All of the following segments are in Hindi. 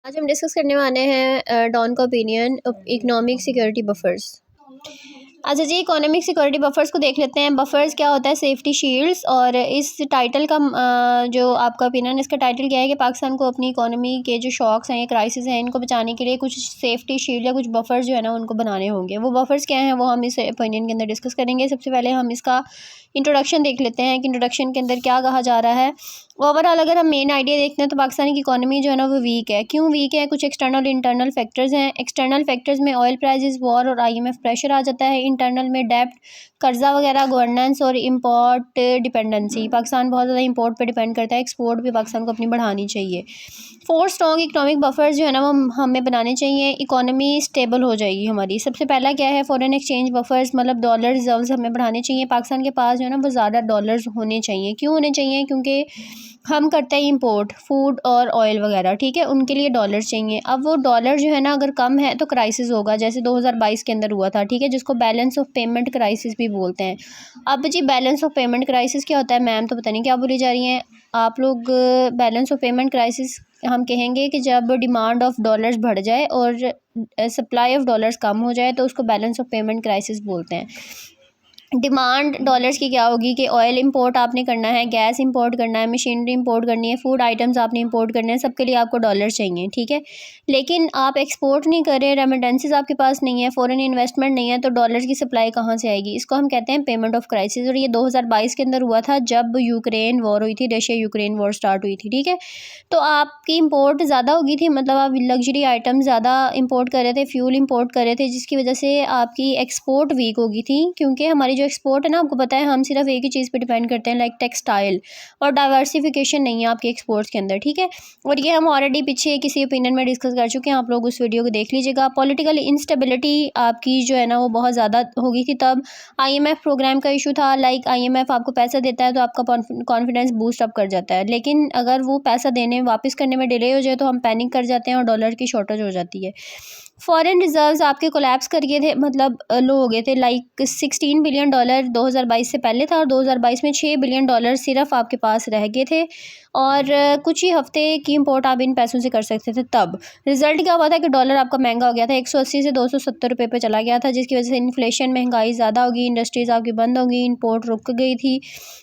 आज हम डिस्कस करने वाले हैं डॉन का ओपिनियन इकोनॉमिक सिक्योरिटी बफर्स। अच्छा जी, इकोनॉमिक सिक्योरिटी बफर्स को देख लेते हैं। बफर्स क्या होता है? Safety shields. और इस टाइटल का जो आपका ओपिनियन, इसका टाइटल क्या है कि पाकिस्तान को अपनी इकोनॉमी के जो शॉक्स हैं या क्राइसिस हैं, इनको बचाने के लिए कुछ सेफ्टी शील्ड या कुछ बफर्स जो है ना उनको बनाने होंगे। वो बफर्स क्या हैं वो हम इस ओपिनियन के अंदर डिस्कस करेंगे। सबसे पहले हम इसका इंट्रोडक्शन देख लेते हैं कि इंट्रोडक्शन के अंदर क्या कहा जा रहा है। ओवरऑल अगर हम मेन आइडिया देखते हैं तो पाकिस्तान की इकोनॉमी जो है ना वो वीक है। क्यों वीक है? कुछ एक्सटर्नल इंटरनल फैक्टर्स हैं। एक्सटर्नल फैक्टर्स में ऑयल प्राइसेस, वॉर और आईएमएफ प्रेशर आ जाता है। इंटरनल में डेब्ट, कर्जा वगैरह, गवर्नेंस और इंपोर्ट डिपेंडेंसी। पाकिस्तान बहुत ज़्यादा इंपोर्ट पे डिपेंड करता है। एक्सपोर्ट भी पाकिस्तान को अपनी बढ़ानी चाहिए। 4 स्ट्रॉन्ग इकोनॉमिक बफर्स जो है ना वो हमें बनाने चाहिए। इकोनॉमी स्टेबल हो जाएगी हमारी। सबसे पहला क्या है? फॉरेन एक्सचेंज बफर्स, मतलब डॉलर रिजर्व्स हमें बढ़ाने चाहिए। पाकिस्तान के पास जो है ना वो ज़्यादा डॉलर्स होने चाहिए। क्यों होने चाहिए? क्योंकि हम करते हैं इंपोर्ट फूड और ऑयल वगैरह, ठीक है, उनके लिए डॉलर चाहिए। अब वो डॉलर जो है ना अगर कम है तो क्राइसिस होगा, जैसे 2022 के अंदर हुआ था, ठीक है, जिसको बैलेंस ऑफ पेमेंट क्राइसिस भी बोलते हैं। अब जी बैलेंस ऑफ पेमेंट क्राइसिस क्या होता है? मैम तो पता नहीं क्या बोली जा रही हैं आप लोग। बैलेंस ऑफ पेमेंट क्राइसिस हम कहेंगे कि जब डिमांड ऑफ डॉलर्स बढ़ जाए और सप्लाई ऑफ डॉलर्स कम हो जाए तो उसको बैलेंस ऑफ पेमेंट क्राइसिस बोलते हैं। डिमांड डॉलर्स की क्या होगी कि ऑयल इंपोर्ट आपने करना है, गैस इंपोर्ट करना है, मशीनरी इंपोर्ट करनी है, फूड आइटम्स आपने इंपोर्ट करने हैं, सबके लिए आपको डॉलर चाहिए, ठीक है। लेकिन आप एक्सपोर्ट नहीं कर रहे, रेमिटेंसेस आपके पास नहीं है, फॉरेन इन्वेस्टमेंट नहीं है, तो डॉलर्स की सप्लाई कहाँ से आएगी? इसको हम कहते हैं पेमेंट ऑफ क्राइसिस। और ये 2022 के अंदर हुआ था जब यूक्रेन वॉर हुई थी, रशिया यूक्रेन वॉर स्टार्ट हुई थी, ठीक है। तो आपकी इंपोर्ट ज़्यादा हो गई थी, मतलब आप लग्जरी आइटम ज़्यादा इंपोर्ट कर रहे थे, फ्यूल इंपोर्ट कर रहे थे, जिसकी वजह से आपकी एक्सपोर्ट वीक हो गई थी। क्योंकि हमारी जो एक्सपोर्ट है ना, आपको पता है हम सिर्फ एक ही चीज़ पे डिपेंड करते हैं, लाइक टेक्सटाइल, और डाइवर्सिफिकेशन नहीं है आपके एक्सपोर्ट्स के अंदर, ठीक है। और ये हम ऑलरेडी पीछे किसी ओपिनियन में डिस्कस कर चुके हैं, आप लोग उस वीडियो को देख लीजिएगा। पॉलिटिकल इंस्टेबिलिटी आपकी जो है ना वो बहुत ज़्यादा हो गई थी तब। आईएमएफ प्रोग्राम का इशू था, लाइक आईएमएफ आपको पैसा देता है तो आपका कॉन्फिडेंस बूस्ट अप कर जाता है, लेकिन अगर वो पैसा देने वापस करने में डिले हो जाए तो हम पैनिक कर जाते हैं और डॉलर की शॉर्टेज हो जाती है। फॉरेन रिजर्व्स आपके कोलैप्स कर गए थे, मतलब लो हो गए थे, लाइक $16 बिलियन 2022 से पहले था और 2022 में $6 बिलियन सिर्फ आपके पास रह गए थे। और कुछ ही हफ्ते की इंपोर्ट आप इन पैसों से कर सकते थे। तब रिजल्ट क्या हुआ था कि डॉलर आपका महंगा हो गया था, 180 से 270 रुपये पे चला गया था, जिसकी वजह से इन्फ्लेशन, महंगाई ज़्यादा होगी, इंडस्ट्रीज़ आपकी बंद होगी, इंपोर्ट रुक गई थी,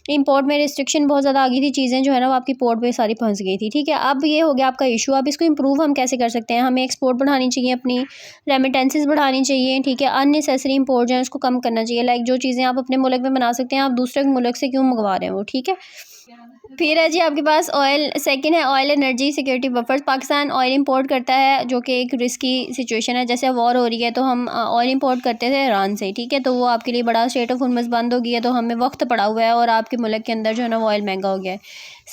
इंपोर्ट में रिस्ट्रिक्शन बहुत ज़्यादा आ गई थी, चीज़ें जो है ना वो आपकी पोर्ट पे सारी फंस गई थी, ठीक है। अब ये हो गया आपका इशू। अब इसको इंप्रूव हम कैसे कर सकते हैं? हमें एक्सपोर्ट बढ़ानी चाहिए, अपनी रेमिटेंसेस बढ़ानी चाहिए, ठीक है। अननेसेसरी इंपोर्ट जो है उसको कम करना चाहिए, लाइक जो चीज़ें आप अपने मुल्क में बना सकते हैं आप दूसरे मुल्क से क्यों मंगवा रहे हैं वो, ठीक है। फिर है जी आपके पास ऑयल। सेकंड है oil energy security buffers. Pakistan oil import करता है जो कि एक रिस्की सिचुएशन है, जैसे वॉर हो रही है तो हम ऑयल इंपोर्ट करते थे ईरान से, ठीक है, तो वो आपके लिए बड़ा स्टेट ऑफ हुर्मुज़ बंद हो गई है, तो हमें वक्त पड़ा हुआ है और आपके मुल्क के अंदर जो है ना वो ऑयल महंगा हो गया है।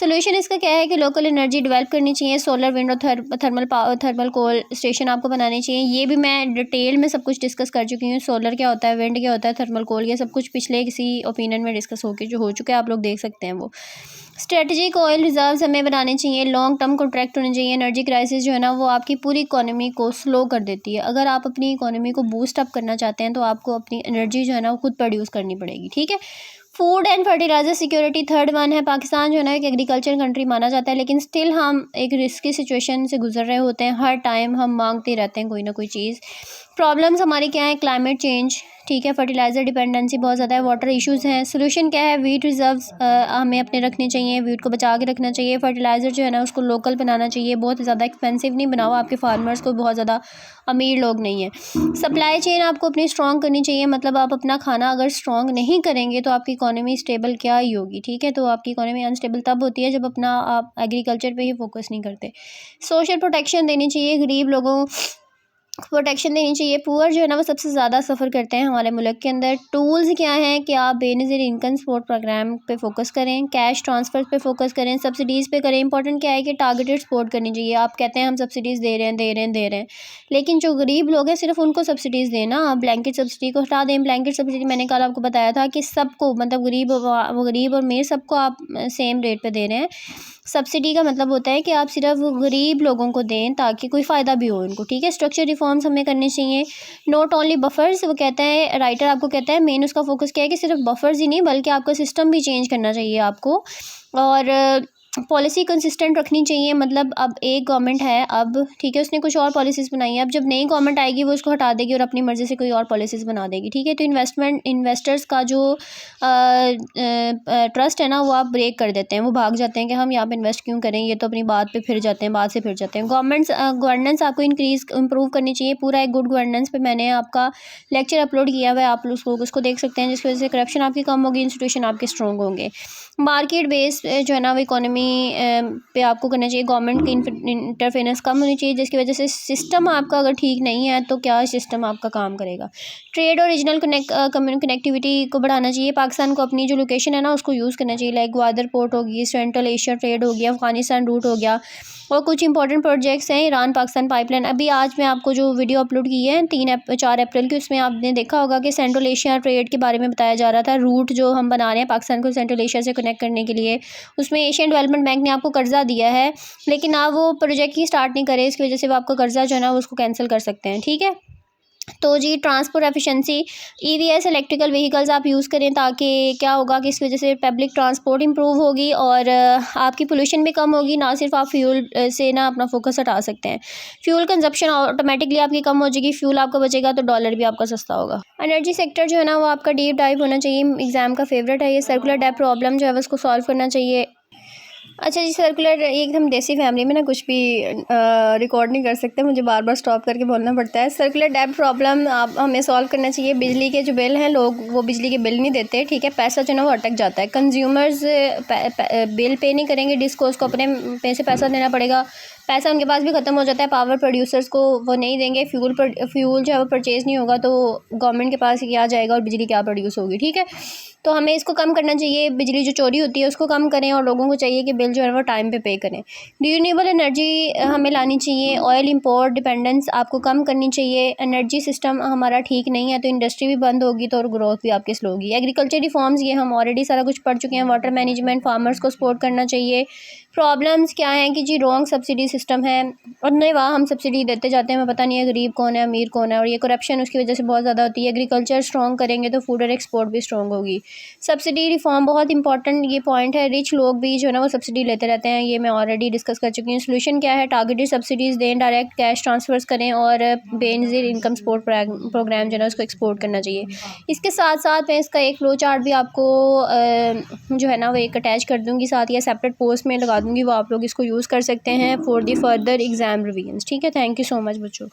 सोल्यूशन इसका क्या है कि लोकल एनर्जी डेवलप करनी चाहिए, सोलर, विंड और थर्मल कोल स्टेशन आपको बनाने चाहिए। ये भी मैं डिटेल में सब कुछ डिस्कस कर चुकी हूँ। सोलर क्या होता है, विंड क्या होता है, थर्मल कोल, ये सब कुछ पिछले किसी ओपिनियन में डिस्कस हो चुका है, आप लोग देख सकते हैं वो। स्ट्रेटजिक ऑयल रिजर्व्स हमें बनाने चाहिए, लॉन्ग टर्म कॉन्ट्रैक्ट होने चाहिए। एनर्जी क्राइसिस जो है ना वो आपकी पूरी इकोनॉमी को स्लो कर देती है। अगर आप अपनी इकोनॉमी को बूस्ट अप करना चाहते हैं तो आपको अपनी एनर्जी जो है ना वो खुद प्रोड्यूस करनी पड़ेगी, ठीक है। Food and fertiliser security third one है। पाकिस्तान जो है ना एक एग्रीकल्चर कंट्री माना जाता है, लेकिन स्टिल हम एक रिस्की सिचुएशन से गुजर रहे होते हैं। हर टाइम हम मांगते रहते हैं कोई ना कोई चीज़। प्रॉब्लम्स हमारी क्या है? क्लाइमेट चेंज, ठीक है, फर्टिलाइज़र डिपेंडेंसी बहुत ज़्यादा है, वाटर इश्यूज़ हैं। सोल्यूशन क्या है? वीट रिजर्व्स हमें अपने रखने चाहिए, वीट को बचा के रखना चाहिए। फर्टिलाइज़र जो है ना उसको लोकल बनाना चाहिए, बहुत ज़्यादा एक्सपेंसिव नहीं बनाओ, आपके फार्मर्स को बहुत ज़्यादा अमीर लोग नहीं है। सप्लाई चेन आपको अपनी स्ट्रॉन्ग करनी चाहिए, मतलब आप अपना खाना अगर स्ट्रॉन्ग नहीं करेंगे तो आपकी इकोनॉमी स्टेबल क्या ही होगी, ठीक है। तो आपकी इकोनॉमी अनस्टेबल तब होती है जब अपना आप एग्रीकल्चर पे ही फोकस नहीं करते। सोशल प्रोटेक्शन देनी चाहिए, गरीब लोगों प्रोटेक्शन देनी चाहिए। पुअर जो है ना वो सबसे ज़्यादा सफ़र करते हैं हमारे मुल्क के अंदर। टूल्स क्या हैं कि आप बेनज़ीर इनकम सपोर्ट प्रोग्राम पे फोकस करें, कैश ट्रांसफ़र पे फोकस करें, सब्सिडीज़ पे करें। इंपॉर्टेंट क्या है कि टारगेटेड सपोर्ट करनी चाहिए। आप कहते हैं हम सब्सिडीज़ दे रहे हैं, लेकिन जो गरीब लोग हैं सिर्फ उनको सब्सिडीज़ देना, आप ब्लैंकेट सब्सिडी को हटा दें। ब्लैंकेट सब्सिडी मैंने कल आपको बताया था कि सबको, मतलब गरीब और अमीर सबको आप सेम रेट पर दे रहे हैं। सब्सिडी का मतलब होता है कि आप सिर्फ गरीब लोगों को दें ताकि कोई फ़ायदा भी हो उनको, ठीक है। स्ट्रक्चर रिफॉर्म्स हमें करने चाहिए। नॉट ओनली बफर्स, वो कहता है, राइटर आपको कहता है मेन उसका फोकस क्या है कि सिर्फ बफर्स ही नहीं बल्कि आपका सिस्टम भी चेंज करना चाहिए आपको। और पॉलिसी कंसिस्टेंट रखनी चाहिए। मतलब अब एक गवर्नमेंट है, अब ठीक है, उसने कुछ और पॉलिसीज़ बनाई है, अब जब नई गवर्नमेंट आएगी वो उसको हटा देगी और अपनी मर्ज़ी से कोई और पॉलिसीज़ बना देगी, ठीक है। तो इन्वेस्टर्स का जो ट्रस्ट है ना, वो आप ब्रेक कर देते हैं, वो भाग जाते हैं कि हम यहाँ पे इन्वेस्ट क्यों करें, ये तो अपनी बात पे फिर जाते हैं, बात से फिर जाते हैं। गवर्नेंस आपको इम्प्रूव करनी चाहिए। पूरा एक गुड गवर्नेंस पे मैंने आपका लेक्चर अपलोड किया हुआ है, आप लोग उसको देख सकते हैं, जिसकी वजह से करप्शन आपकी कम होगी, इंस्टीट्यूशन आपके स्ट्रॉन्ग होंगे। मार्केट बेस जो है ना, वो इकोनॉमी पे आपको करना चाहिए। गवर्नमेंट की इंटरफेरेंस कम होनी चाहिए, जिसकी वजह से सिस्टम आपका अगर ठीक नहीं है तो क्या सिस्टम आपका काम करेगा। ट्रेड और रीजनल कनेक्टिविटी को बढ़ाना चाहिए। पाकिस्तान को अपनी जो लोकेशन है ना, उसको यूज़ करना चाहिए। लाइक ग्वादर पोर्ट होगी, सेंट्रल एशिया ट्रेड हो गया, अफगानिस्तान रूट हो गया, और कुछ इंपॉर्टेंट प्रोजेक्ट्स हैं, ईरान पाकिस्तान पाइपलाइन। अभी आज मैं आपको जो वीडियो अपलोड की है 4 अप्रैल की, उसमें आपने देखा होगा कि सेंट्रल एशिया ट्रेड के बारे में बताया जा रहा था। रूट जो हम बना रहे हैं पाकिस्तान को सेंट्रल एशिया से कनेक्ट करने के लिए, उसमें एशियन डेवलपमेंट बैंक ने आपको कर्जा दिया है, लेकिन आप वो प्रोजेक्ट ही स्टार्ट नहीं करे, इसकी वजह से वो आपका कर्जा जो है ना, वो उसको कैंसिल कर सकते हैं, ठीक है। तो जी transport efficiency, EVs electrical vehicles आप यूज़ करें, ताकि क्या होगा कि इसकी वजह से पब्लिक ट्रांसपोर्ट इंप्रूव होगी और आपकी पोल्यूशन भी कम होगी। ना सिर्फ आप फ्यूल से ना अपना फोकस हटा सकते हैं, फ्यूल कंजप्शन ऑटोमेटिकली आपकी कम हो जाएगी, फ्यूल आपका बचेगा तो डॉलर भी आपका सस्ता होगा। एनर्जी सेक्टर जो है ना, वो आपका डीप डाइव होना चाहिए, एग्जाम का फेवरेट है ये। सर्कुलर डेप्थ प्रॉब्लम जो है उसको सॉल्व करना चाहिए। अच्छा जी, सर्कुलर, एकदम देसी फैमिली में ना कुछ भी रिकॉर्ड नहीं कर सकते, मुझे बार बार स्टॉप करके बोलना पड़ता है। सर्कुलर डेप्थ प्रॉब्लम आप हमें सॉल्व करना चाहिए। बिजली के जो बिल हैं, लोग वो बिजली के बिल नहीं देते, ठीक है, पैसा जो है ना वो अटक जाता है। कंज्यूमर्स बिल पे नहीं करेंगे, डिस्को को अपने पैसे पैसा देना पड़ेगा, पैसा उनके पास भी ख़त्म हो जाता है। पावर प्रोड्यूसर्स को वो नहीं देंगे, फ्यूल जो है वो परचेज़ नहीं होगा, तो गवर्नमेंट के पास क्या जाएगा और बिजली क्या प्रोड्यूस होगी, ठीक है। तो हमें इसको कम करना चाहिए, बिजली जो चोरी होती है उसको कम करें, और लोगों को चाहिए कि बिल जो है वो टाइम पे पे करें। रिन्यूएबल एनर्जी हमें लानी चाहिए। ऑयल इंपोर्ट डिपेंडेंस आपको कम करनी चाहिए। एनर्जी सिस्टम हमारा ठीक नहीं है तो इंडस्ट्री भी बंद होगी, तो और ग्रोथ भी आपकी स्लो होगी। एग्रीकल्चर रिफॉर्म्स, ये हम ऑलरेडी सारा कुछ पढ़ चुके हैं। वाटर मैनेजमेंट, फार्मर्स को सपोर्ट करना चाहिए। प्रॉब्लम्स क्या हैं कि जी रॉन्ग सब्सिडी सिस्टम है, और नहीं वहाँ हम सब्सिडी देते जाते हैं, हमें पता नहीं है गरीब कौन है अमीर कौन है, और ये करप्शन उसकी वजह से बहुत ज़्यादा होती है। एग्रीकल्चर स्ट्रॉन्ग करेंगे तो फूड और एक्सपोर्ट भी स्ट्रॉन्ग होगी। सब्सिडी रिफॉर्म बहुत इंपॉर्टेंट ये पॉइंट है। रिच लोग भी जो है ना वो सब्सिडी लेते रहते हैं, ये मैं ऑलरेडी डिस्कस कर चुकी हूँ। सोल्यूशन क्या है, टारगेटेड सब्सिडीज़ दें, डायरेक्ट कैश ट्रांसफर्स करें, और बेनज़ीर इनकम सपोर्ट प्रोग्राम जो है ना उसको एक्सपोर्ट करना चाहिए। इसके साथ साथ मैं इसका एक फ्लो चार्ट भी आपको जो है ना वो एक अटैच कर दूँगी साथ, या सेपरेट पोस्ट में लगा दूँगी, वो आप लोग इसको यूज़ कर सकते हैं for the further exam revision, ठीक है। थैंक यू सो मच बच्चों।